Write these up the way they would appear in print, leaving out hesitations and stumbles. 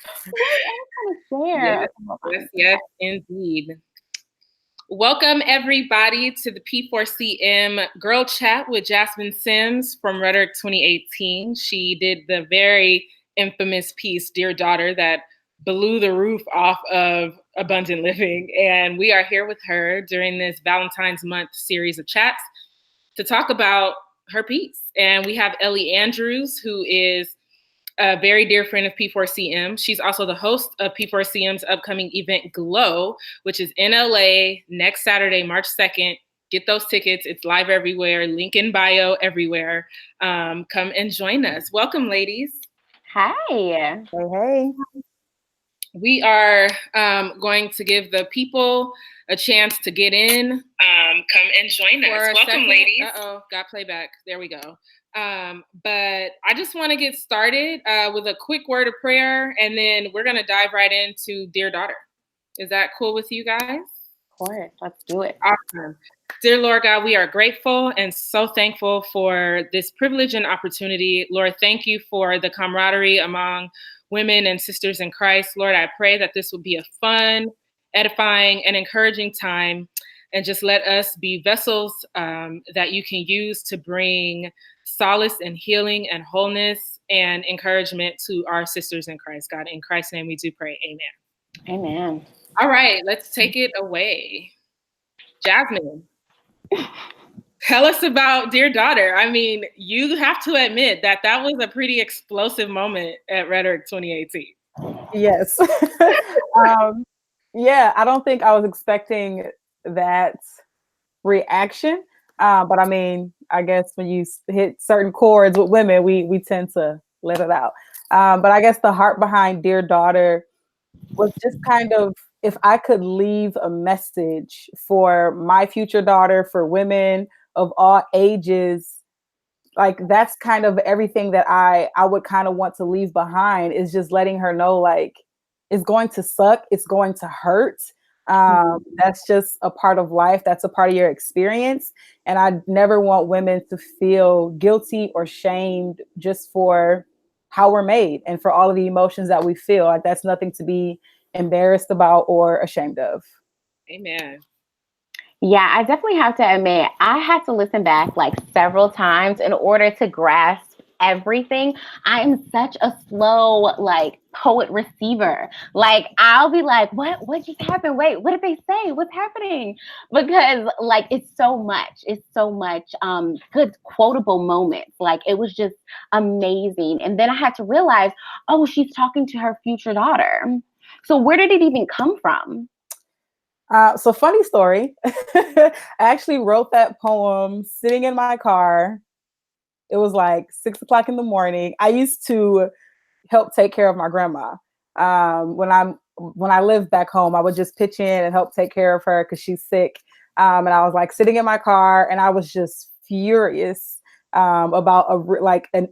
I want to share. Yes, indeed. Welcome, everybody, to the P4CM Girl Chat with Jasmine Sims from Rhetoric 2018. She did the very infamous piece, Dear Daughter, that blew the roof off of Abundant Living. And we are here with her during this Valentine's Month series of chats to talk about her piece. And we have Ellie Andrews, who is a very dear friend of P4CM. She's also the host of P4CM's upcoming event Glow, which is in LA next Saturday, March 2nd. Get those tickets. It's live everywhere. Link in bio everywhere. Come and join us. Welcome, ladies. Hi. Hey. We are going to give the people a chance to get in. Come and join us. Welcome, ladies. Uh-oh, got playback. There we go. But I just want to get started with a quick word of prayer, and then we're going to dive right into Dear Daughter. Is that cool with you guys? Of course. Let's do it. Awesome. Dear Lord God, we are grateful and so thankful for this privilege and opportunity. Lord, thank you for the camaraderie among women and sisters in Christ. Lord, I pray that this will be a fun, edifying, and encouraging time. And just let us be vessels that you can use to bring solace and healing and wholeness and encouragement to our sisters in Christ. God, in Christ's name we do pray. Amen. Amen. All right, let's take it away. Jasmine, tell us about Dear Daughter. I mean, you have to admit that that was a pretty explosive moment at Rhetoric 2018. Yes. Yeah, I don't think I was expecting that reaction. But I mean, I guess when you hit certain chords with women, we tend to let it out. But I guess the heart behind Dear Daughter was just kind of, if I could leave a message for my future daughter, for women of all ages, like that's kind of everything that I would kind of want to leave behind, is just letting her know, like, it's going to suck, it's going to hurt. That's just a part of life. That's a part of your experience. And I never want women to feel guilty or shamed just for how we're made and for all of the emotions that we feel. Like that's nothing to be embarrassed about or ashamed of. Amen. Yeah, I definitely have to admit, I had to listen back like several times in order to grasp everything. I am such a slow, like, poet receiver. Like, I'll be like, what just happened? Wait, what did they say? What's happening? Because like it's so much. It's so much good quotable moments. Like it was just amazing. And then I had to realize, oh, she's talking to her future daughter. So where did it even come from? So funny story. I actually wrote that poem sitting in my car. It was like 6 o'clock in the morning. I used to help take care of my grandma. When I lived back home, I would just pitch in and help take care of her because she's sick. And I was like sitting in my car, and I was just furious about an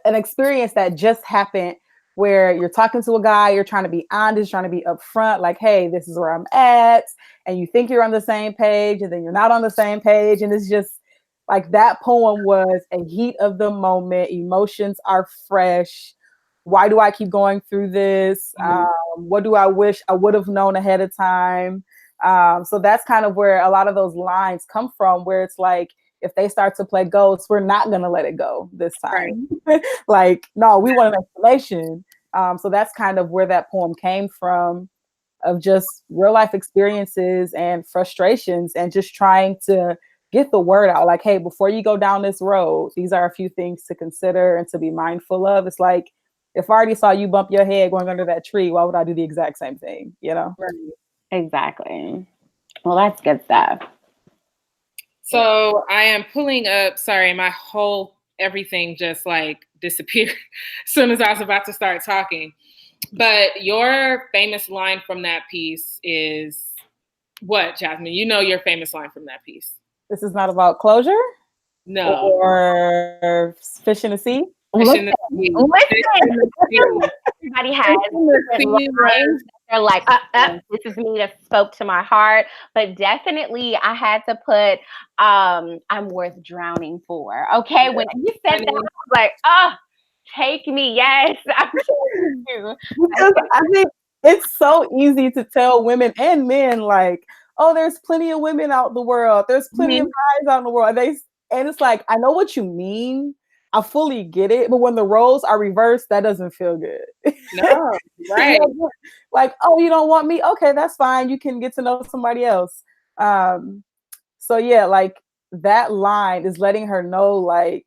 experience that just happened, where you're talking to a guy, you're trying to be honest, trying to be upfront, like, hey, this is where I'm at. And you think you're on the same page, and then you're not on the same page. And it's just like, that poem was a heat of the moment. Emotions are fresh. Why do I keep going through this? What do I wish I would have known ahead of time? So that's kind of where a lot of those lines come from, where it's like, if they start to play ghosts, we're not going to let it go this time. Right. Like, no, we want an explanation. So that's kind of where that poem came from, of just real life experiences and frustrations, and just trying to get the word out. Like, hey, before you go down this road, these are a few things to consider and to be mindful of. It's like, if I already saw you bump your head going under that tree, why would I do the exact same thing? You know? Right. Exactly. Well, that's good stuff. So I am pulling up, sorry, my whole everything just like disappeared as soon as I was about to start talking. But your famous line from that piece is what, Jasmine? You know your famous line from that piece. This is not about closure? No. Or fish in the sea? Listen. Everybody has lines. They're like, this is me that spoke to my heart. But definitely I had to put I'm worth drowning for. Okay. When you said that, I was like, Take me. Yes, I'm telling you. Because I think it's so easy to tell women and men, like, oh, there's plenty of women out in the world. There's plenty of guys out in the world. And it's like, I know what you mean. I fully get it. But when the roles are reversed, that doesn't feel good. No, right. Like, oh, you don't want me? Okay, that's fine. You can get to know somebody else. So yeah, like that line is letting her know, like,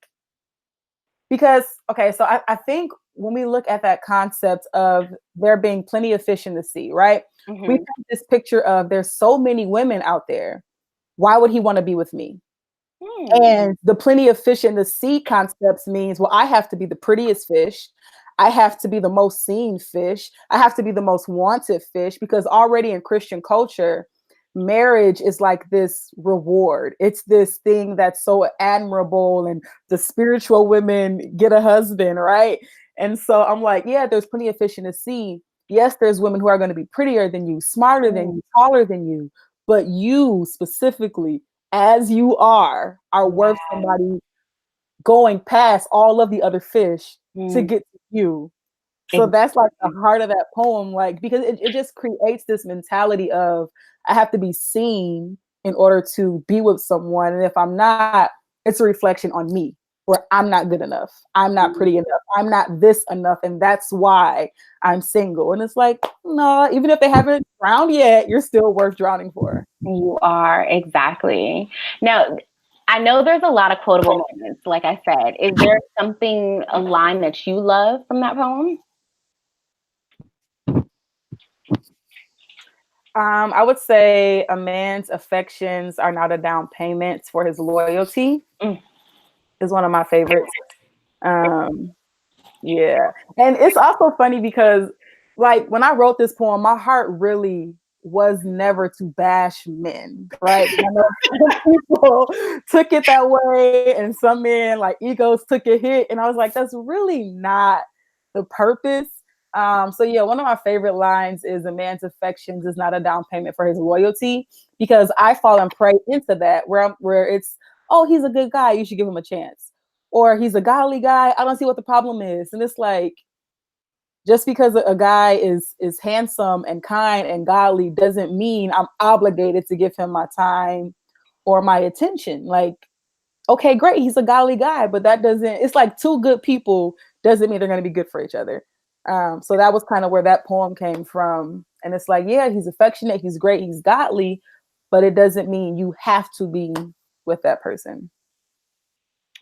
because, okay, so I think when we look at that concept of there being plenty of fish in the sea, right? We have this picture of there's so many women out there. Why would he want to be with me? And the plenty of fish in the sea concepts means, well, I have to be the prettiest fish. I have to be the most seen fish. I have to be the most wanted fish, because already in Christian culture, marriage is like this reward. It's this thing that's so admirable, and the spiritual women get a husband, right? And so I'm like, yeah, there's plenty of fish in the sea. Yes, there's women who are going to be prettier than you, smarter than you, taller than you, but you specifically, as you are worth somebody going past all of the other fish to get to you. So that's like the heart of that poem, like, because it just creates this mentality of, I have to be seen in order to be with someone. And if I'm not, it's a reflection on me, where I'm not good enough. I'm not pretty enough. I'm not this enough. And that's why I'm single. And it's like, no, even if they haven't drowned yet, you're still worth drowning for. You are, exactly. Now, I know there's a lot of quotable moments, like I said. Is there something, a line that you love from that poem? I would say a man's affections are not a down payment for his loyalty is one of my favorites. Yeah. And it's also funny because, like, when I wrote this poem, my heart really was never to bash men, right? I know some people took it that way, and some men, like, egos took a hit. And I was like, that's really not the purpose. So yeah, one of my favorite lines is, a man's affections is not a down payment for his loyalty, because I fall and prey into that where it's, oh, he's a good guy, you should give him a chance. Or he's a godly guy, I don't see what the problem is. And it's like, just because a guy is handsome and kind and godly doesn't mean I'm obligated to give him my time or my attention. Like, okay, great, he's a godly guy, but that doesn't, it's like two good people doesn't mean they're going to be good for each other. So that was kind of where that poem came from. And it's like, yeah, he's affectionate, he's great, he's godly, but it doesn't mean you have to be with that person.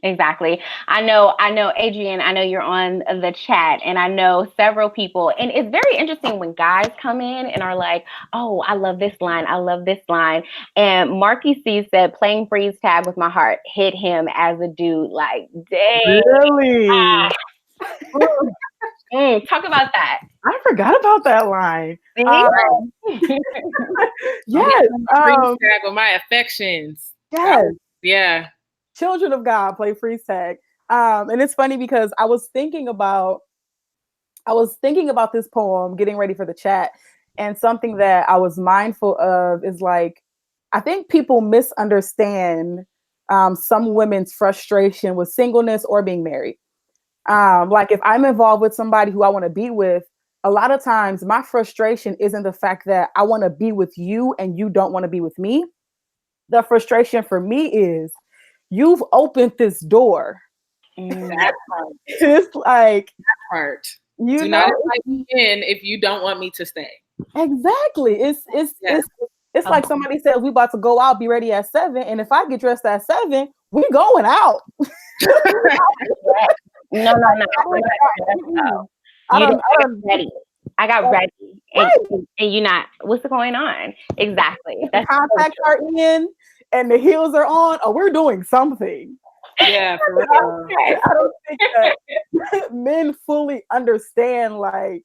Exactly. I know, Adrian, I know you're on the chat, and I know several people, and it's very interesting when guys come in and are like, oh, I love this line. I love this line. And Marky C said, playing freeze tag with my heart hit him as a dude. Like, dang. Really? Talk about that. I forgot about that line. Yes. Freeze tag with my affections. Yes. Yeah. Children of God play freeze tag. And it's funny because I was thinking about this poem, getting ready for the chat, and something that I was mindful of is, like, I think people misunderstand some women's frustration with singleness or being married. Like, if I'm involved with somebody who I want to be with, a lot of times my frustration isn't the fact that I want to be with you and you don't want to be with me. The frustration for me is, you've opened this door. That part. It's like, that part. You do not invite me in if you don't want me to stay. Exactly. It's like somebody says, we about to go out, be ready at 7. And if I get dressed at 7, we going out. No. I got ready. And you're not, what's going on? Exactly. The contacts are in and the heels are on. Oh, we're doing something. Yeah, for real. I don't think that men fully understand, like,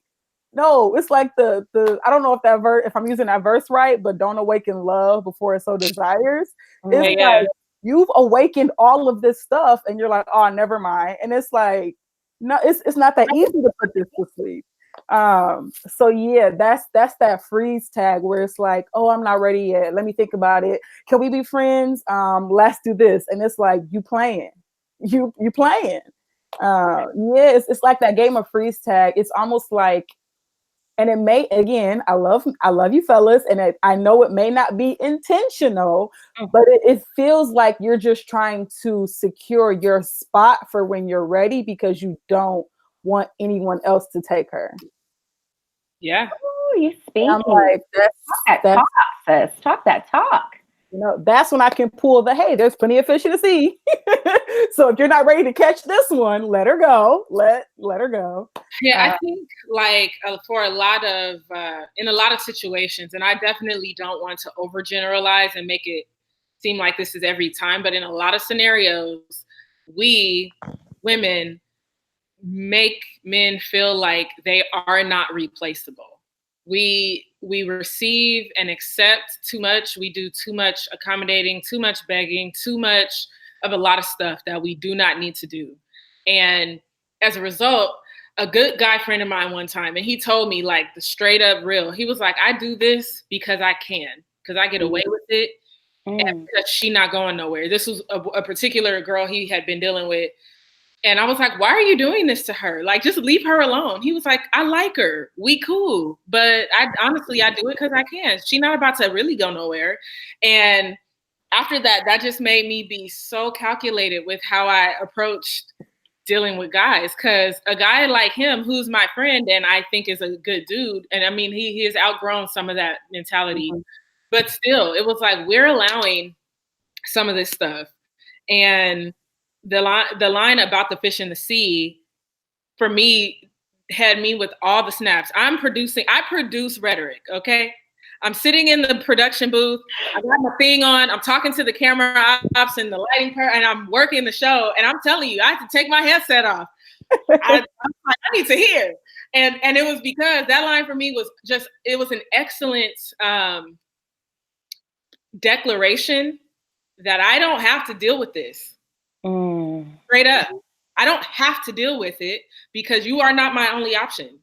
no, it's like the I don't know if that verse, if I'm using that verse right, but don't awaken love before it so desires. It's like, you've awakened all of this stuff and you're like, oh, never mind. And it's like, no, it's not that easy to put this to sleep. So yeah, that's that freeze tag where it's like, oh, I'm not ready yet. Let me think about it. Can we be friends? Let's do this. And it's like, you playing. Yeah, it's like that game of freeze tag. It's almost like, and it may, again, I love you fellas, and I know it may not be intentional, but it feels like you're just trying to secure your spot for when you're ready because you don't want anyone else to take her. Yeah. Oh, you speak. I'm like, that's talk, sis. Talk that talk. You know, that's when I can pull the, hey, there's plenty of fish in the sea. So if you're not ready to catch this one, let her go. Let her go. Yeah, I think like for a lot of, in a lot of situations, and I definitely don't want to overgeneralize and make it seem like this is every time, but in a lot of scenarios, we women make men feel like they are not replaceable. We receive and accept too much. We do too much accommodating, too much begging, too much of a lot of stuff that we do not need to do. And as a result, a good guy friend of mine one time, and he told me like the straight up real, he was like, I do this because I can, because I get away with it. And because she's not going nowhere. This was a particular girl he had been dealing with. And I was like, why are you doing this to her? Like, just leave her alone. He was like, I like her. We cool. But I honestly do it because I can. She's not about to really go nowhere. And after that, that just made me be so calculated with how I approached dealing with guys. Because a guy like him, who's my friend and I think is a good dude, and I mean, he has outgrown some of that mentality. But still, it was like, we're allowing some of this stuff. And the line about the fish in the sea, for me, had me with all the snaps. I produce rhetoric, okay? I'm sitting in the production booth. I got my thing on. I'm talking to the camera ops and the lighting and I'm working the show. And I'm telling you, I have to take my headset off. I need to hear. And it was because that line for me was just, it was an excellent declaration that I don't have to deal with this. Straight up. I don't have to deal with it because you are not my only option.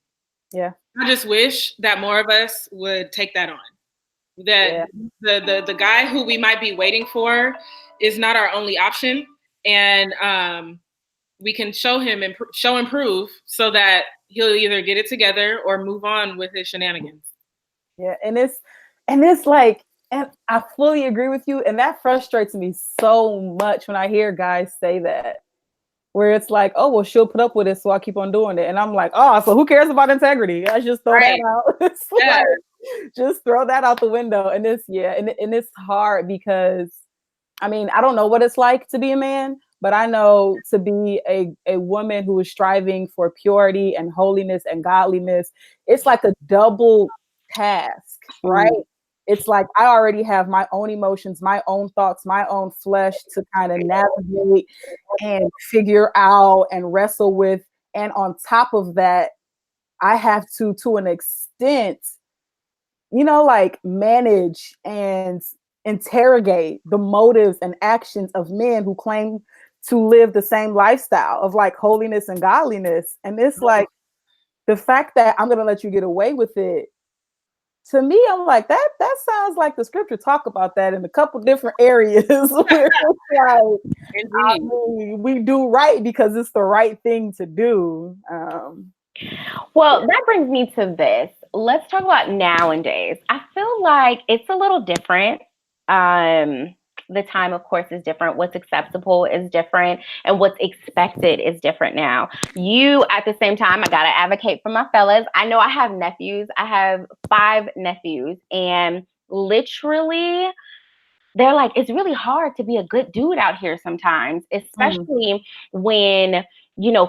Yeah. I just wish that more of us would take that on. That the guy who we might be waiting for is not our only option. And we can show him and show and prove so that he'll either get it together or move on with his shenanigans. Yeah. And it's like, and I fully agree with you. And that frustrates me so much when I hear guys say that, where it's like, oh, well, she'll put up with it, so I'll keep on doing it. And I'm like, oh, so who cares about integrity? I just throw that out. It's like, just throw that out the window. And it's, and it's hard because, I mean, I don't know what it's like to be a man, but I know to be a woman who is striving for purity and holiness and godliness, it's like a double task, right? It's like I already have my own emotions, my own thoughts, my own flesh to kind of navigate and figure out and wrestle with. And on top of that, I have to an extent, like manage and interrogate the motives and actions of men who claim to live the same lifestyle of like holiness and godliness. And it's like the fact that I'm going to let you get away with it. To me, I'm like, that sounds like the scripture talk about that in a couple different areas where it's like, we do right because it's the right thing to do. Well, that brings me to this. Let's talk about nowadays. I feel like it's a little different. The time, of course, is different. What's acceptable is different, and what's expected is different now. You, at the same time, I gotta advocate for my fellas. I know I have nephews. I have 5 nephews, and literally, they're like, it's really hard to be a good dude out here sometimes, especially when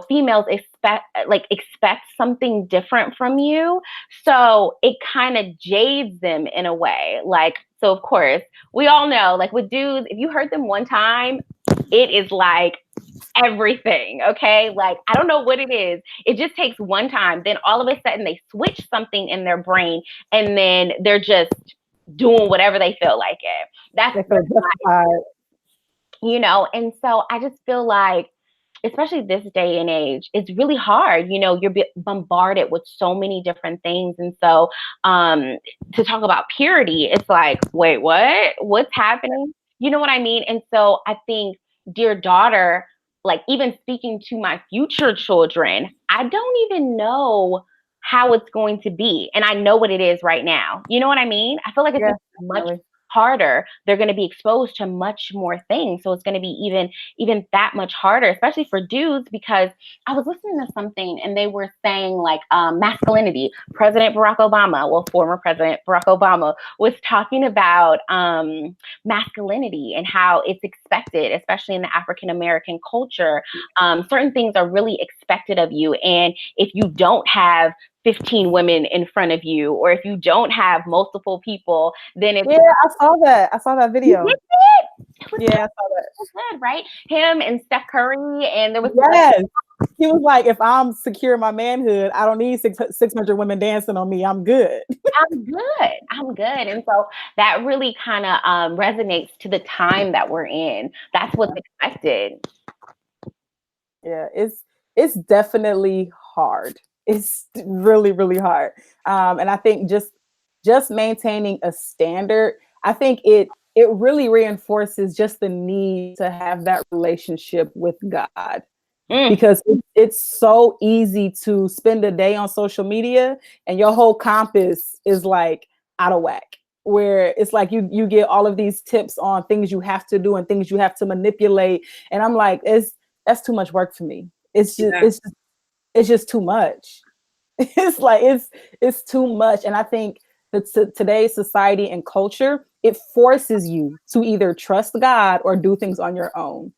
females expect something different from you. So it kind of jades them in a way. Like, so of course, we all know, like with dudes, if you hurt them one time, it is like everything. Okay. Like, I don't know what it is. It just takes one time. Then all of a sudden they switch something in their brain and then they're just doing whatever they feel like it. That's and so I just feel like, especially this day and age, it's really hard. You're bombarded with so many different things. And so to talk about purity, it's like, wait, what? What's happening? You know what I mean? And so I think, dear daughter, like even speaking to my future children, I don't even know how it's going to be. And I know what it is right now. You know what I mean? I feel like it's Yeah, much definitely. harder. They're going to be exposed to much more things. So it's going to be even that much harder, especially for dudes, because I was listening to something and they were saying like masculinity. President Barack Obama, well, former President Barack Obama was talking about masculinity and how it's expected, especially in the African American culture. Certain things are really expected of you. And if you don't have 15 women in front of you, or if you don't have multiple people, then it's I saw that. I saw that video. it was Yeah, I saw that. good, right? Him and Steph Curry, and there was Yes. He was like, if I'm secure in my manhood, I don't need 600 women dancing on me. I'm good. I'm good. I'm good. And so that really kind of resonates to the time that we're in. That's what's expected. Yeah, it's definitely hard. It's really, really hard. And I think just maintaining a standard, I think it really reinforces just the need to have that relationship with God. Because it's so easy to spend a day on social media and your whole compass is like out of whack, where it's like you get all of these tips on things you have to do and things you have to manipulate, and I'm like, that's too much work for me. It's just too much. It's like it's too much. And I think that today's society and culture, it forces you to either trust God or do things on your own.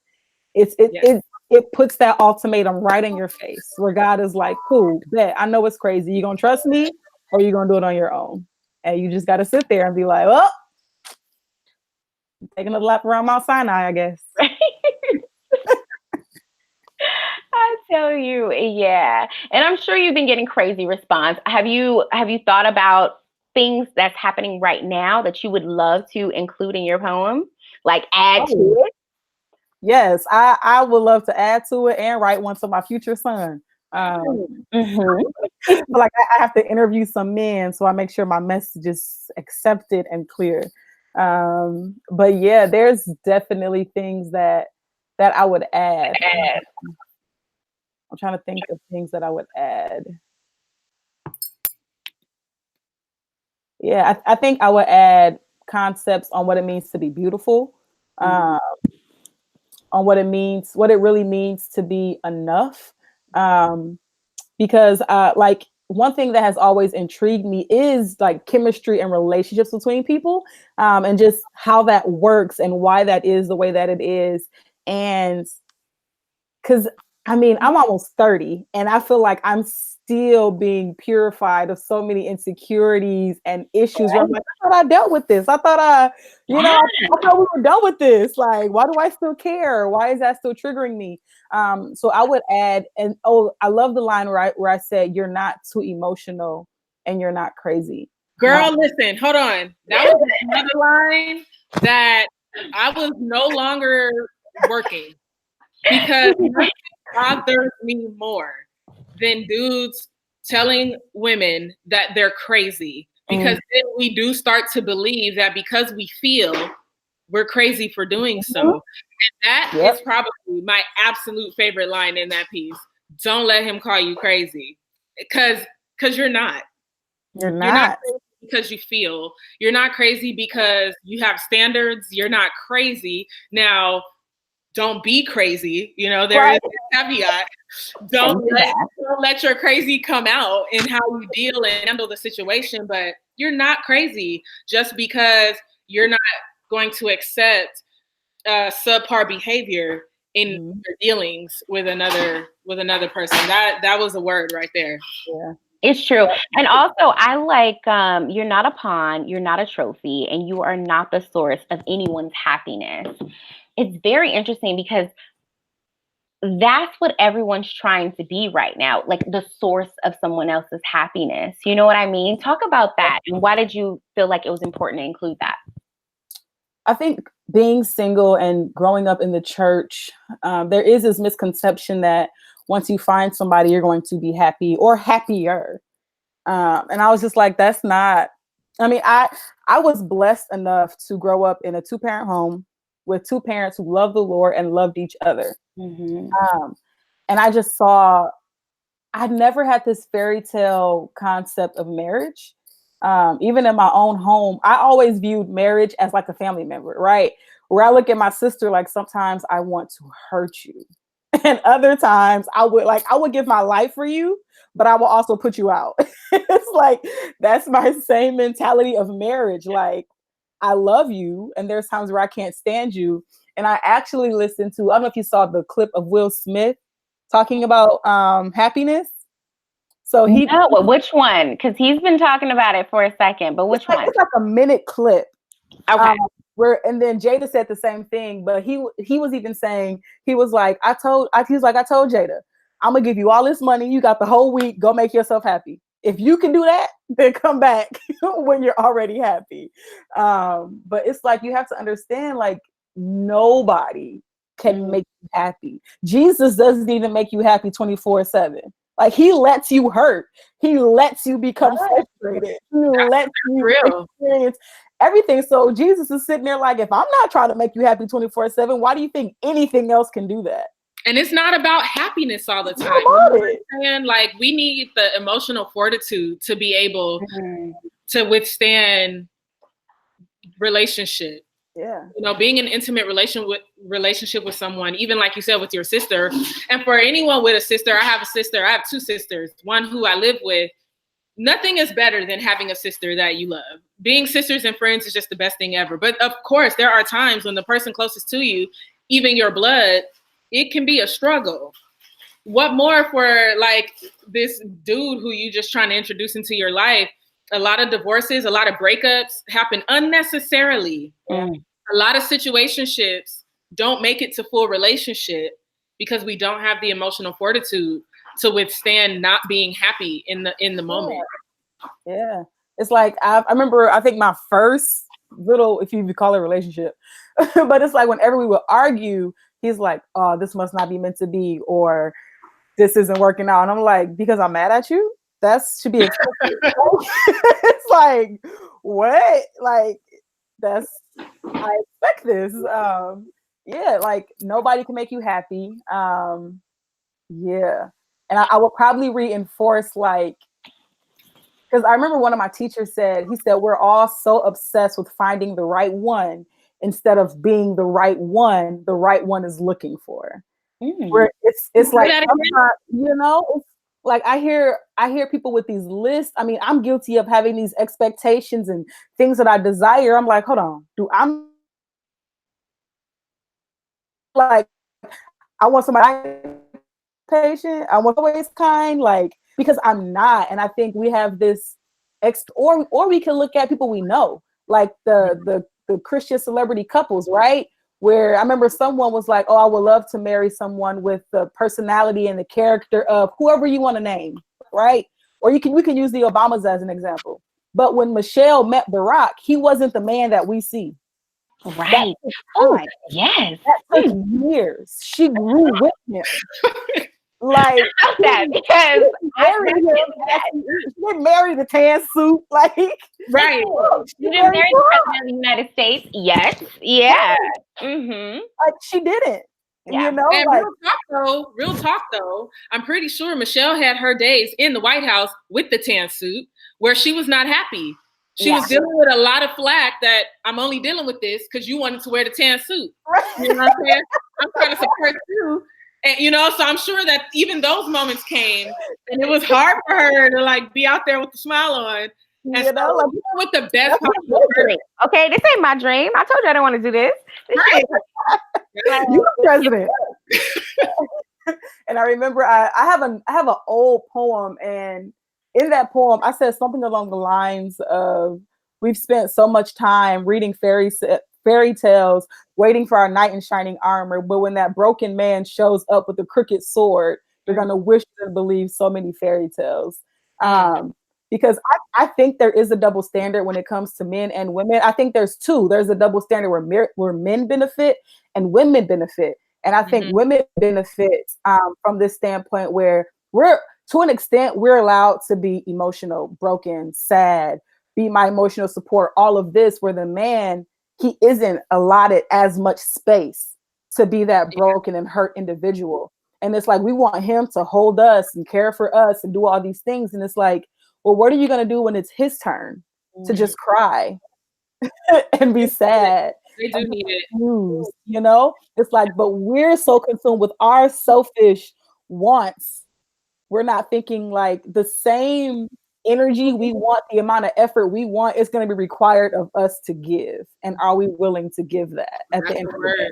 It puts that ultimatum right in your face, where God is like, cool, bet, I know it's crazy. You gonna trust me or you gonna do it on your own? And you just gotta sit there and be like, well, taking a lap around Mount Sinai, I guess. I tell you, yeah. And I'm sure you've been getting crazy response. Have you thought about things that's happening right now that you would love to include in your poem? Like add to it? Yes, I would love to add to it and write one to my future son. Like I have to interview some men, so I make sure my message is accepted and clear. But yeah, there's definitely things that I would add. I'm trying to think of things that I would add. Yeah, I think I would add concepts on what it means to be beautiful, on what it really means to be enough. Because like one thing that has always intrigued me is like chemistry and relationships between people, and just how that works and why that is the way that it is. And because I mean, I'm almost 30 and I feel like I'm still being purified of so many insecurities and issues. Where I'm like, I thought I dealt with this. I thought I thought we were done with this. Like, why do I still care? Why is that still triggering me? So I would add, and I love the line where I said, you're not too emotional and you're not crazy. Girl, listen, hold on. That was another line that I was no longer working, because nothing bothers me more than dudes telling women that they're crazy, because then we do start to believe that because we feel, we're crazy for doing so. And that is probably my absolute favorite line in that piece. Don't let him call you crazy, because you're not. You're not. You're not crazy because you feel. You're not crazy because you have standards. You're not crazy. Now, don't be crazy. You know, there is a caveat. Don't let your crazy come out in how you deal and handle the situation. But you're not crazy just because you're not going to accept subpar behavior in your dealings with another person. That was a word right there. Yeah. It's true. And also, I like you're not a pawn, you're not a trophy, and you are not the source of anyone's happiness. It's very interesting because that's what everyone's trying to be right now, like the source of someone else's happiness. You know what I mean? Talk about that. And why did you feel like it was important to include that? I think being single and growing up in the church, there is this misconception that once you find somebody, you're going to be happy or happier. And I was just like, that's not, I mean, I was blessed enough to grow up in a 2-parent home. with two parents who loved the Lord and loved each other. Mm-hmm. And I just saw, I never had this fairy tale concept of marriage. Even in my own home, I always viewed marriage as like a family member, right? Where I look at my sister, like sometimes I want to hurt you. And other times I would give my life for you, but I will also put you out. It's like, that's my same mentality of marriage. Like, I love you, and there's times where I can't stand you. And I actually listened to, I don't know if you saw the clip of Will Smith talking about happiness. So which one? Because he's been talking about it for a second, but which one? It's like a minute clip. Okay. And then Jada said the same thing, but he was even saying, he was like, I told Jada, I'm gonna give you all this money. You got the whole week. Go make yourself happy. If you can do that, then come back when you're already happy. But it's like, you have to understand, like, nobody can make you happy. Jesus doesn't even make you happy 24/7. Like, he lets you hurt. He lets you become frustrated. He lets you experience everything. So Jesus is sitting there like, if I'm not trying to make you happy 24/7, why do you think anything else can do that? And it's not about happiness all the time. You know what I'm saying? Like, we need the emotional fortitude to be able to withstand relationship. Yeah. You know, being in an intimate relationship with someone, even like you said, with your sister. And for anyone with a sister, I have two sisters, one who I live with. Nothing is better than having a sister that you love. Being sisters and friends is just the best thing ever. But of course, there are times when the person closest to you, even your blood, it can be a struggle. What more for like this dude who you just trying to introduce into your life? A lot of divorces, a lot of breakups happen unnecessarily. A lot of situationships don't make it to full relationship because we don't have the emotional fortitude to withstand not being happy in the moment. Yeah. It's like, I remember, I think my first little, if you call it a relationship, but it's like whenever we would argue, he's like, oh, this must not be meant to be, or this isn't working out. And I'm like, because I'm mad at you? That should be expected. It's like, what? Like, I expect this. Yeah, like, nobody can make you happy. Yeah. And I would probably reinforce, like, because I remember one of my teachers said, we're all so obsessed with finding the right one instead of being the right one is looking for. Where it's like, you know, it's like, I hear people with these lists. I mean, I'm guilty of having these expectations and things that I desire. I'm like, hold on, I'm like, I want somebody patient, I want always kind, like, because I'm not. And I think we have this or we can look at people we know, like the Christian celebrity couples, right? Where I remember someone was like, oh, I would love to marry someone with the personality and the character of whoever you want to name, right? Or we can use the Obamas as an example. But when Michelle met Barack, he wasn't the man that we see. Right. Oh, yes. That took years. She grew with him. Like, that because she didn't marry the tan suit, like, right. She didn't marry the president of the United States. Yes, yeah. Like, she didn't. Yeah. You know, and like, real talk though, I'm pretty sure Michelle had her days in the White House with the tan suit where she was not happy. She was dealing with a lot of flack that I'm only dealing with this because you wanted to wear the tan suit. You know what I'm saying? I'm trying to support you. And, you know, so I'm sure that even those moments came and it was hard for her to like be out there with the smile on. And you know, like, with the best possible dream. Okay, this ain't my dream. I told you I didn't want to do this. You're president. And I remember I have an old poem, and in that poem I said something along the lines of, we've spent so much time reading fairy tales, waiting for our knight in shining armor, but when that broken man shows up with a crooked sword, you're gonna wish and believe so many fairy tales. Because I think there is a double standard when it comes to men and women. I think there's two. There's a double standard where men benefit and women benefit. And I think women benefit from this standpoint where to an extent, we're allowed to be emotional, broken, sad, be my emotional support, all of this, where the man he isn't allotted as much space to be that broken and hurt individual. And it's like, we want him to hold us and care for us and do all these things. And it's like, well, what are you going to do when it's his turn to just cry and be sad? They do need it. You know, it's like, but we're so consumed with our selfish wants. We're not thinking like the same energy we want, the amount of effort we want is going to be required of us to give. And are we willing to give that at the end of the day?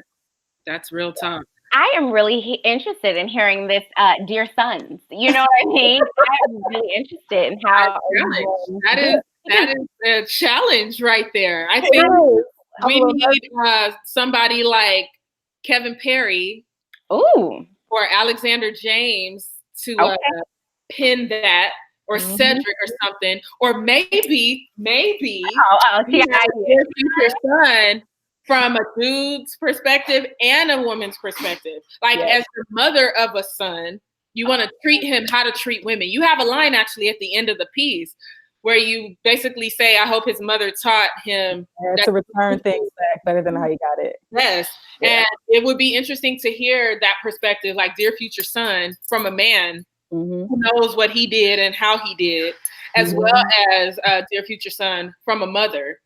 That's real talk. I am really interested in hearing this, Dear Sons. You know what I mean? I'm really interested in how that is a challenge right there. I think we need somebody like Kevin Perry or Alexander James to pin that, or Cedric or something, or maybe your future son from a dude's perspective and a woman's perspective. Like as the mother of a son, you want to treat him how to treat women. You have a line actually at the end of the piece where you basically say, I hope his mother taught him to return things back better than how you got it. Yes. Yeah. And it would be interesting to hear that perspective, like Dear Future Son, from a man who knows what he did and how he did, as well as Dear Future Son from a mother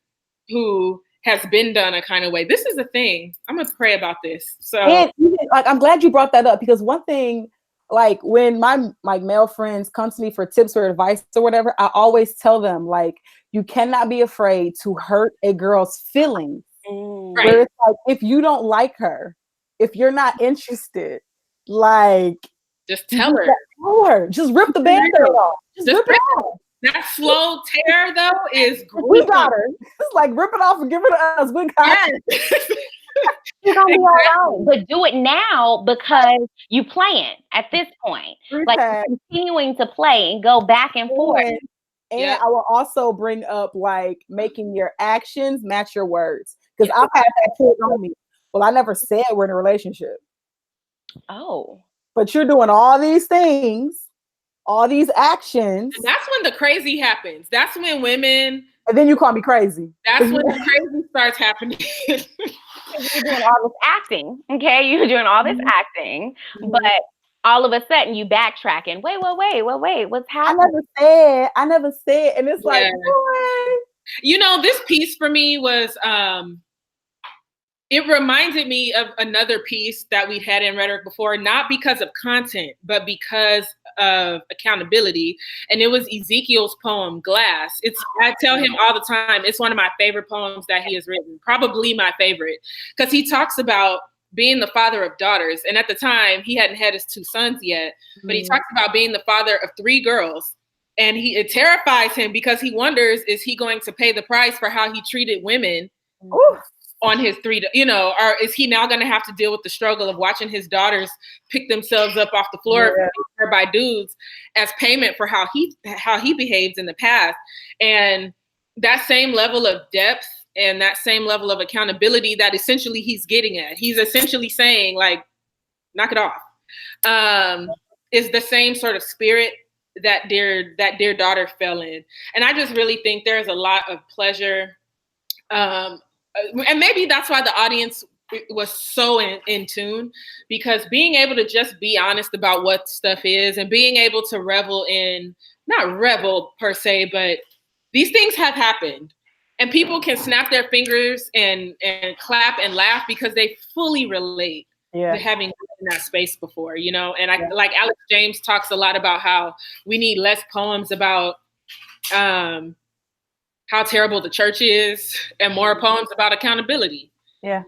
who has been done a kind of way. This is the thing. I'm gonna pray about this. So, and even, like, I'm glad you brought that up, because one thing, like when my male friends come to me for tips or advice or whatever, I always tell them, like, you cannot be afraid to hurt a girl's feelings. Right. Where it's like, if you don't like her, if you're not interested, like, just tell her. Just rip the band-aid off. Just rip it off. That slow tear, though, is we got her. It's like, rip it off and give it to us. We got it. You're gonna be all right, but do it now because you playing at this point. Like continuing to play and go back and forth. And I will also bring up, like, making your actions match your words, because I've had that kid on me. Well, I never said we're in a relationship. Oh, but you're doing all these things, all these actions. And that's when the crazy happens. That's when women. And then you call me crazy. That's when the crazy starts happening. You're doing all this acting, okay? You're doing all this acting, but all of a sudden you backtrack and wait, what's happening? I never said, and it's like, boy. You know, this piece for me was, it reminded me of another piece that we'd had in Rhetoric before, not because of content, but because of accountability. And it was Ezekiel's poem, Glass. I tell him all the time, it's one of my favorite poems that he has written, probably my favorite, because he talks about being the father of daughters. And at the time, he hadn't had his 2 sons yet, but he talks about being the father of 3 girls. And it terrifies him because he wonders, is he going to pay the price for how he treated women on his 3, or is he now going to have to deal with the struggle of watching his daughters pick themselves up off the floor by dudes as payment for how he behaved in the past? And that same level of depth and that same level of accountability that essentially he's getting at, he's essentially saying, like, knock it off, is the same sort of spirit that dear daughter fell in. And I just really think there's a lot of pleasure, and maybe that's why the audience was so in tune, because being able to just be honest about what stuff is and being able to not revel per se, but these things have happened. And people can snap their fingers and clap and laugh because they fully relate to having been in that space before, And like Alex James talks a lot about how we need less poems about how terrible the church is and more poems about accountability. Yeah.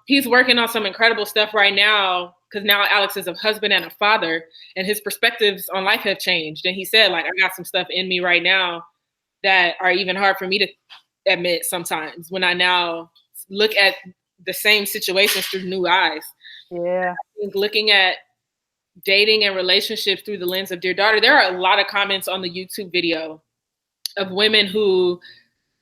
He's working on some incredible stuff right now, because now Alex is a husband and a father, and his perspectives on life have changed. And he said, like, I got some stuff in me right now that are even hard for me to admit sometimes when I now look at the same situations through new eyes. Yeah. I think looking at dating and relationships through the lens of Dear Daughter, there are a lot of comments on the YouTube video of women who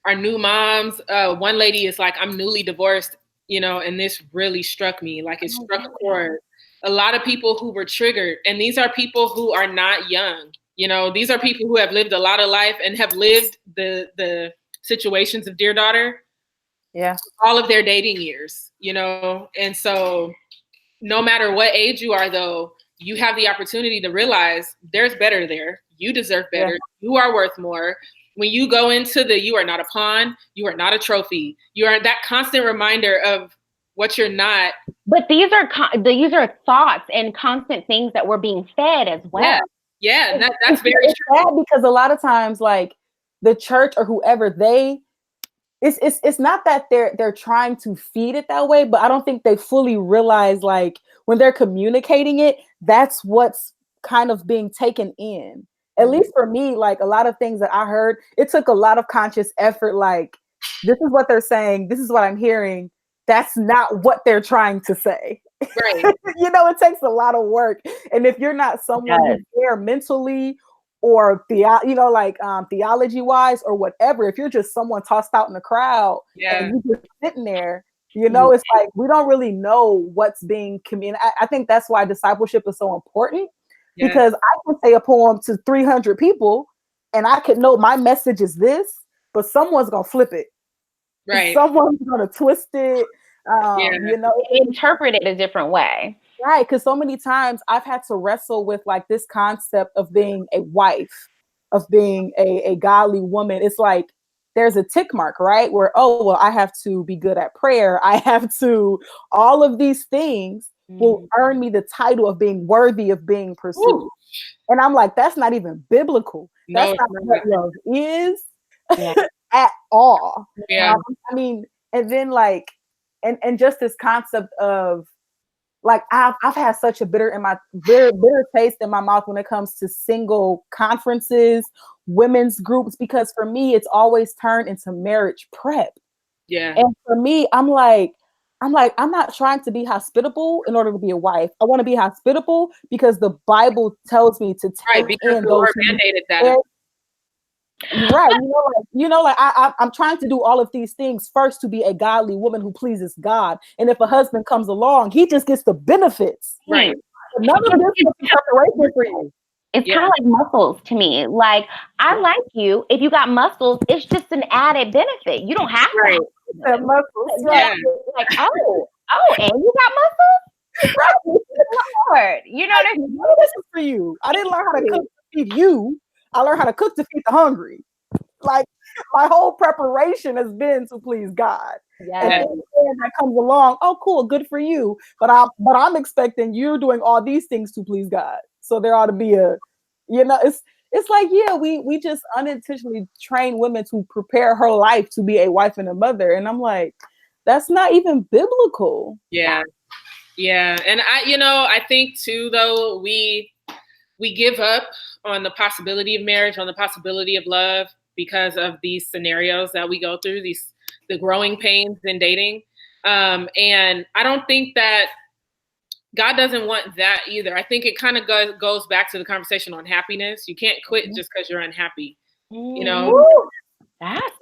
are new moms. One lady is like, I'm newly divorced, and this really struck me. Like, it struck a chord. A lot of people who were triggered, and these are people who are not young. These are people who have lived a lot of life and have lived the situations of Dear Daughter. Yeah. all of their dating years, you know? And so no matter what age you are, though, you have the opportunity to realize there's better there. You deserve better. You are worth more. When you go into you are not a pawn, you are not a trophy. You are that constant reminder of what you're not. But these are thoughts and constant things that we're being fed as well. Yeah, that's very true. Sad because a lot of times, like the church or whoever, it's not that they're trying to feed it that way, but I don't think they fully realize, like, when they're communicating it, that's what's kind of being taken in. At least for me, like a lot of things that I heard, it took a lot of conscious effort. Like, this is what they're saying. This is what I'm hearing. That's not what they're trying to say. Right. You know, it takes a lot of work. And if you're not someone who's there mentally or theology wise or whatever, if you're just someone tossed out in the crowd and you're just sitting there, you know, it's like we don't really know what's being communicated. I think that's why discipleship is so important, because I can say a poem to 300 people and I could know my message is this, but someone's going to flip it. Right. Someone's going to twist it. You know, interpret it a different way. Right. Because so many times I've had to wrestle with like this concept of being a wife, of being a godly woman. It's like there's a tick mark, right? Where, oh, well, I have to be good at prayer. I have to, all of these things will earn me the title of being worthy of being pursued. Ooh. And I'm like, that's not even biblical. That's not what love is at all. Yeah. I mean, and then like, and just this concept of like, I've had such a bitter taste in my mouth when it comes to single conferences, women's groups, because for me, it's always turned into marriage prep. Yeah. And for me, I'm not trying to be hospitable in order to be a wife. I want to be hospitable because the Bible tells me to take in those who mandated that. Right. I'm trying to do all of these things first to be a godly woman who pleases God. And if a husband comes along, he just gets the benefits. Right. None of this is preparation for you. It's kind of like muscles to me. Like, I like you. If you got muscles, it's just an added benefit. You don't have to have muscles. Yeah. Like, oh, and you got muscles? Right. Lord. You know what I mean? This is for you. I didn't learn how to cook to feed you. I learned how to cook to feed the hungry. Like, my whole preparation has been to please God. Yes. And then that comes along, oh, cool, good for you. But I'm expecting you're doing all these things to please God. So there ought to be it's like, we just unintentionally train women to prepare her life to be a wife and a mother. And I'm like, that's not even biblical. Yeah. Yeah. And I think too, though, we give up on the possibility of marriage, on the possibility of love, because of these scenarios that we go through, the growing pains in dating. And I don't think that God doesn't want that either. I think it kind of goes back to the conversation on happiness. You can't quit just because you're unhappy. You know? That's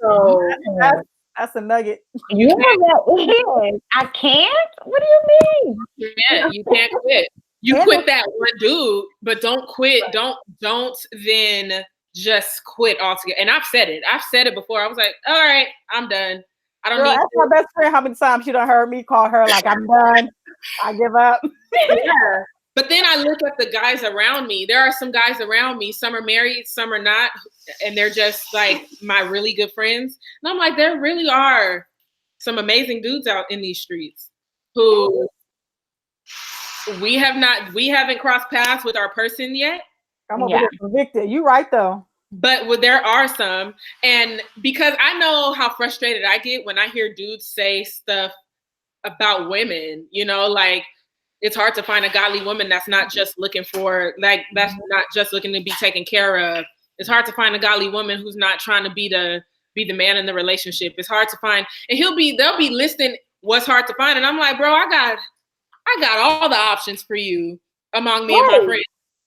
a nugget. I can't? What do you mean? You can't quit. You quit that one dude, but don't quit. Don't then just quit altogether. And I've said it before. I was like, all right, I'm done. I don't need ask my best friend how many times she done heard me call her like, I'm done. I give up. Yeah. But then I look at the guys around me. There are some guys around me. Some are married, some are not. And they're just like my really good friends. And I'm like, there really are some amazing dudes out in these streets who we haven't crossed paths with our person yet. I'm gonna get convicted. You right though. But there are some, and because I know how frustrated I get when I hear dudes say stuff about women, like it's hard to find a godly woman that's not just looking for, like, that's not just looking to be taken care of. It's hard to find a godly woman who's not trying to be the man in the relationship. It's hard to find, and they'll be listing what's hard to find, and I'm like, bro, I got all the options for you among me and my friends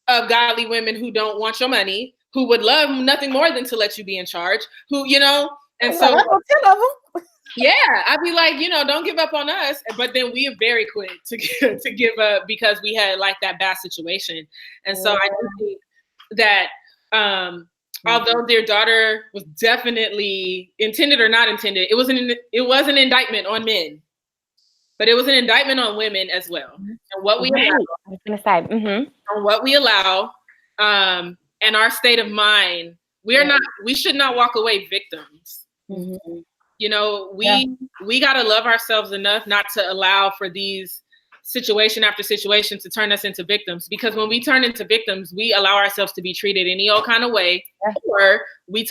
of godly women who don't want your money, who would love nothing more than to let you be in charge, and so 10 of them. Yeah, I'd be like, don't give up on us. But then we are very quick to give up because we had like that bad situation. And so I do think that Although their daughter was definitely intended or not intended, it was an indictment on men, but it was an indictment on women as well. And what we allow, I was gonna say, and what we allow, and our state of mind, we should not walk away victims. You know, we gotta love ourselves enough not to allow for these situation after situation to turn us into victims, because when we turn into victims, we allow ourselves to be treated any old kind of way, or we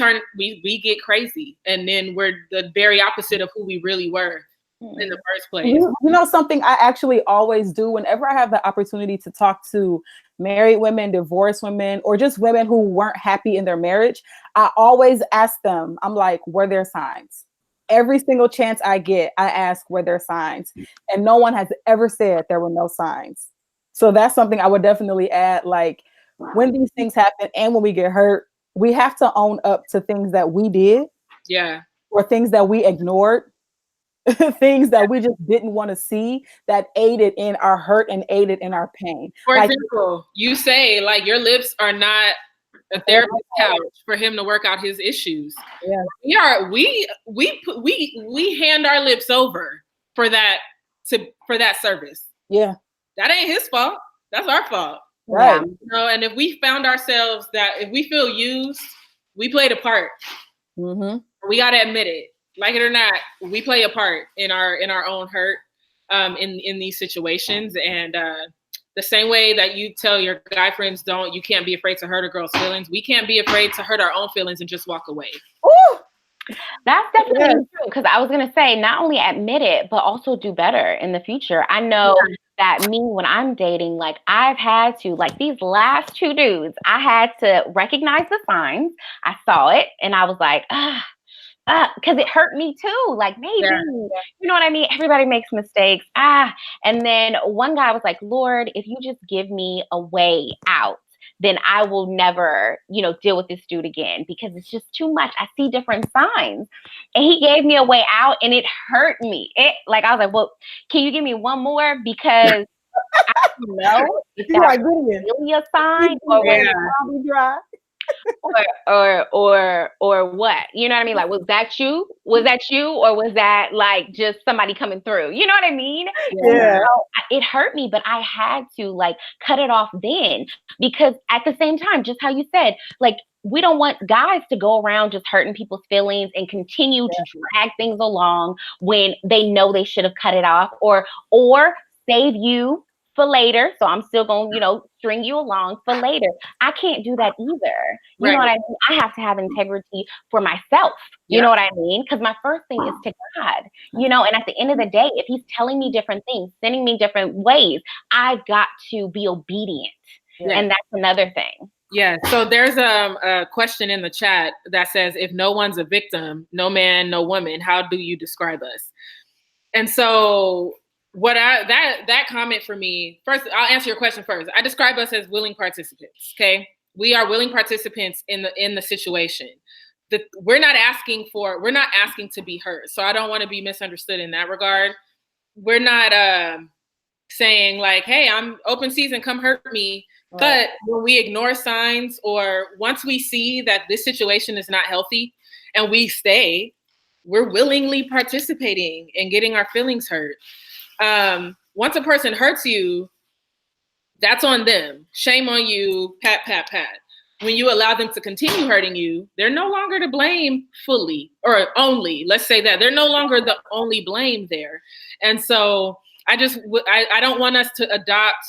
get crazy, and then we're the very opposite of who we really were in the first place. You know, something I actually always do whenever I have the opportunity to talk to married women, divorced women, or just women who weren't happy in their marriage, I always ask them, I'm like, were there signs? Every single chance I get, I ask, were there signs? And no one has ever said there were no signs. So that's something I would definitely add. Like, when these things happen and when we get hurt, we have to own up to things that we did. Yeah. Or things that we ignored, things that we just didn't want to see, that aided in our hurt and aided in our pain. For example, you say, like, your lips are not a therapist's couch for him to work out his issues. Yeah. We hand our lips over for that service. Yeah. That ain't his fault. That's our fault. Right. You know, and if we found ourselves that if we feel used, we played a part. We got to admit it. Like it or not, we play a part in our own hurt in these situations. And the same way that you tell your guy friends you can't be afraid to hurt a girl's feelings, we can't be afraid to hurt our own feelings and just walk away. Ooh. That's definitely true, because I was going to say, not only admit it, but also do better in the future. I know that me, when I'm dating, like, I've had to, like, these last 2 dudes, I had to recognize the signs. I saw it and I was like, because it hurt me too. Like, maybe, you know what I mean? Everybody makes mistakes. And then one guy was like, Lord, if you just give me a way out, then I will never, deal with this dude again, because it's just too much. I see different signs. And he gave me a way out and it hurt me. I was like, well, can you give me one more? Because I don't know if that's really a sign or or what, you know what I mean? Like, was that you? Or was that like just somebody coming through? You know what I mean? Yeah. So it hurt me, but I had to like cut it off then, because at the same time, just how you said, like, we don't want guys to go around just hurting people's feelings and continue to drag things along when they know they should have cut it off, or save you for later. So I'm still going to, string you along for later. I can't do that either. You know what I mean? I have to have integrity for myself. You know what I mean? Because my first thing is to God, and at the end of the day, if he's telling me different things, sending me different ways, I've got to be obedient. And that's another thing. Yeah. So there's a question in the chat that says, if no one's a victim, no man, no woman, how do you describe us? And so that comment for me, first, I'll answer your question first. I describe us as willing participants. Okay. We are willing participants in the situation. We're not asking to be hurt. So I don't want to be misunderstood in that regard. We're not saying like, hey, I'm open season, come hurt me. Right. But when we ignore signs, or once we see that this situation is not healthy and we stay, we're willingly participating in getting our feelings hurt. Once a person hurts you, that's on them. Shame on you, pat, pat, pat. When you allow them to continue hurting you, they're no longer to blame fully, or only, let's say that. They're no longer the only blame there. And so I don't want us to adopt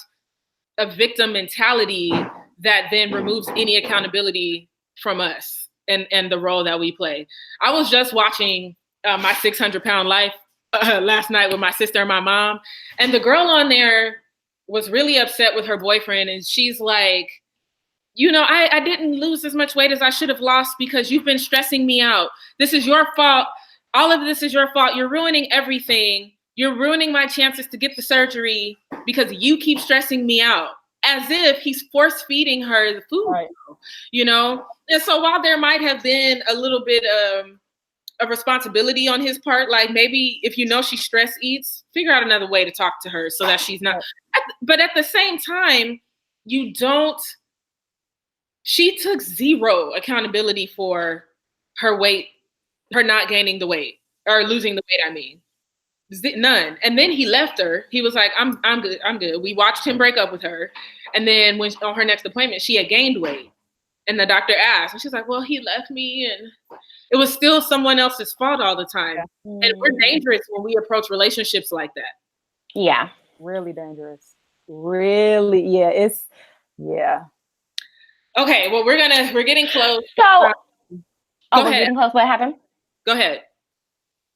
a victim mentality that then removes any accountability from us and the role that we play. I was just watching My 600-Pound Life last night with my sister and my mom, and the girl on there was really upset with her boyfriend, and she's like, I didn't lose as much weight as I should have lost because you've been stressing me out. This is your fault. All of this is your fault. You're ruining everything. You're ruining my chances to get the surgery because you keep stressing me out, as if he's force feeding her the food, right. And so while there might have been a little bit of responsibility on his part, like maybe if she stress eats, figure out another way to talk to her so that she's not. But at the same time, you don't she took zero accountability for her weight, her not gaining the weight or losing the weight. I mean, none. And then he left her. He was like, I'm good. I'm good. We watched him break up with her. And then when on her next appointment, she had gained weight. And the doctor asked, and she's like, well, he left me. And it was still someone else's fault all the time. Yeah. And we're dangerous when we approach relationships like that. Yeah. Really dangerous. Really. Yeah. Yeah. Okay. Well, we're getting close. So, go ahead. We're getting close. What happened? Go ahead.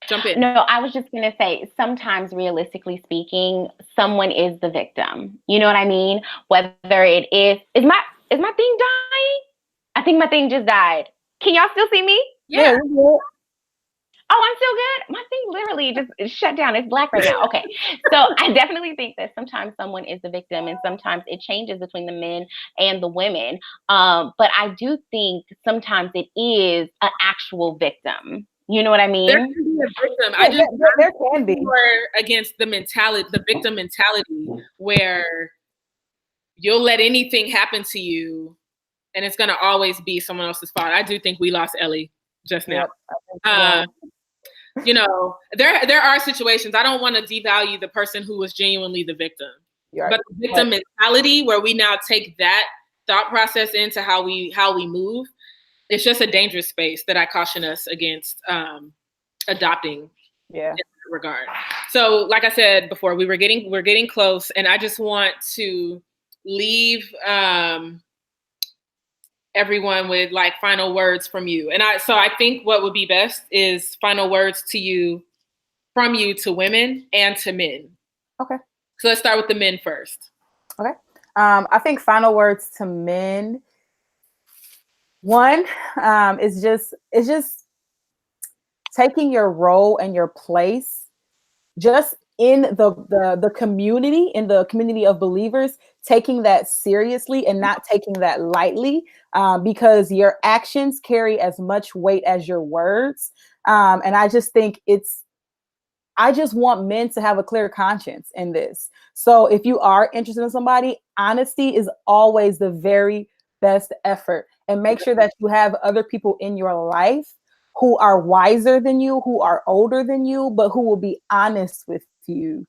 Jump in. No, I was just going to say, sometimes realistically speaking, someone is the victim. You know what I mean? Whether it is my thing dying? I think my thing just died. Can y'all still see me? Yeah. Oh, I'm still good. My thing literally just shut down. It's black right now. Okay. So I definitely think that sometimes someone is the victim and sometimes it changes between the men and the women. But I do think sometimes it is an actual victim. You know what I mean? There can be a victim. Yeah, there can be. Against the mentality, the victim mentality, where you'll let anything happen to you and it's going to always be someone else's fault. I do think we lost Ellie just now. Yep, you know, there are situations. I don't want to devalue the person who was genuinely the victim, right. But the victim mentality, where we now take that thought process into how we move, it's just a dangerous space that I caution us against adopting. Yeah. In that regard. So, like I said before, we're getting close, and I just want to leave everyone with like final words from you. And I think what would be best is final words from you to women and to men. Okay. So let's start with the men first. Okay. I think final words to men. One is just taking your role and your place just in the community, in the community of believers, taking that seriously and not taking that lightly, because your actions carry as much weight as your words. And I just think I just want men to have a clear conscience in this. So if you are interested in somebody, honesty is always the very best effort. And make sure that you have other people in your life who are wiser than you, who are older than you, but who will be honest with you.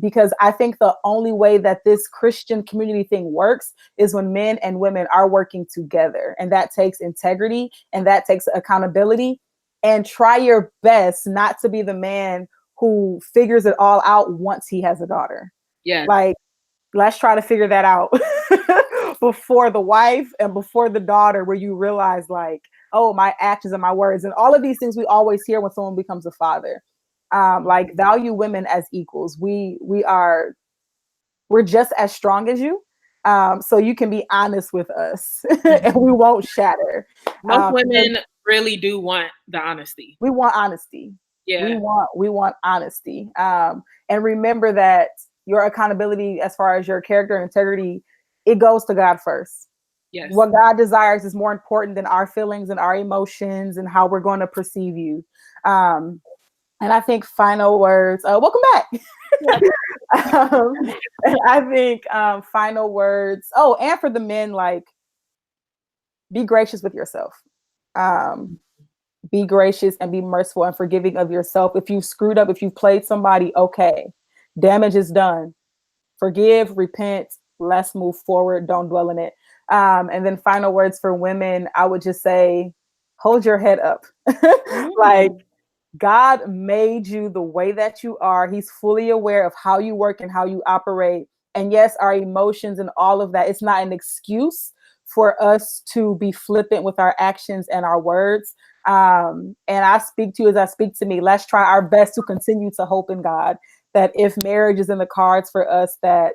Because I think the only way that this Christian community thing works is when men and women are working together. And that takes integrity and that takes accountability. And try your best not to be the man who figures it all out once he has a daughter. Yeah. Like, let's try to figure that out before the wife and before the daughter, where you realize like, oh, my actions and my words and all of these things we always hear when someone becomes a father. Like, value women as equals. We're just as strong as you. So you can be honest with us and we won't shatter. Most women really do want the honesty. We want honesty. Yeah. We want honesty. And remember that your accountability as far as your character and integrity, it goes to God first. Yes. What God desires is more important than our feelings and our emotions and how we're going to perceive you. And I think final words, welcome back. And I think final words. Oh, and for the men, like, be gracious with yourself. Be gracious and be merciful and forgiving of yourself. If you screwed up, if you played somebody, okay, damage is done. Forgive, repent, let's move forward. Don't dwell in it. And then final words for women, I would just say, hold your head up. Like, God made you the way that you are. He's fully aware of how you work and how you operate. And yes, our emotions and all of that, it's not an excuse for us to be flippant with our actions and our words. And I speak to you as I speak to me. Let's try our best to continue to hope in God that if marriage is in the cards for us, that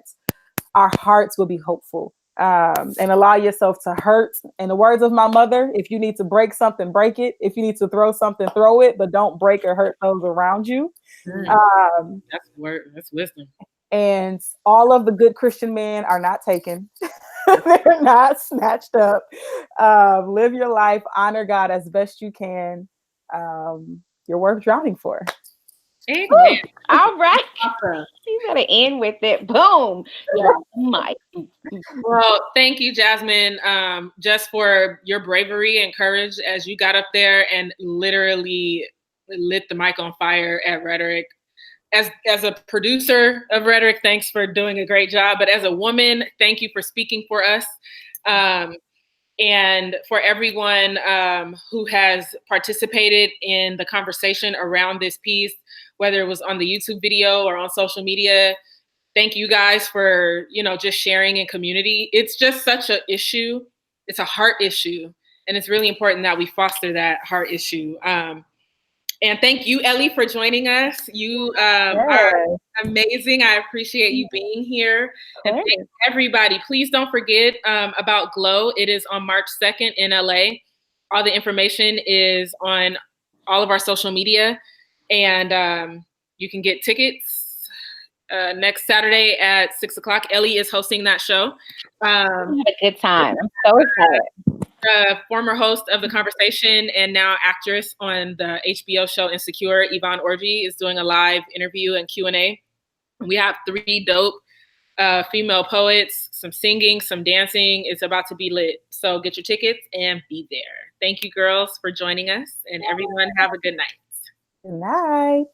our hearts will be hopeful. And allow yourself to hurt. In the words of my mother, if you need to break something, break it. If you need to throw something, throw it, but don't break or hurt those around you. That's word. That's wisdom. And all of the good Christian men are not taken. They're not snatched up. Live your life, honor God as best you can. You're worth drowning for. Amen. All right. Awesome. You better end with it. Boom. Yeah. Mike. Well, thank you, Jasmine, just for your bravery and courage as you got up there and literally lit the mic on fire at Rhetoric. As a producer of Rhetoric, thanks for doing a great job. But as a woman, thank you for speaking for us. And for everyone who has participated in the conversation around this piece, whether it was on the YouTube video or on social media, thank you guys for, just sharing in community. It's just such an issue. It's a heart issue. And it's really important that we foster that heart issue. And thank you, Ellie, for joining us. You are amazing. I appreciate you being here. And thank everybody. Please don't forget about Glow. It is on March 2nd in LA. All the information is on all of our social media. And you can get tickets next Saturday at 6 o'clock. Ellie is hosting that show. Had a good time. I'm so excited. Former host of The Conversation and now actress on the HBO show Insecure, Yvonne Orji, is doing a live interview and Q&A. We have 3 dope female poets, some singing, some dancing. It's about to be lit. So get your tickets and be there. Thank you, girls, for joining us. And everyone have a good night. Good night.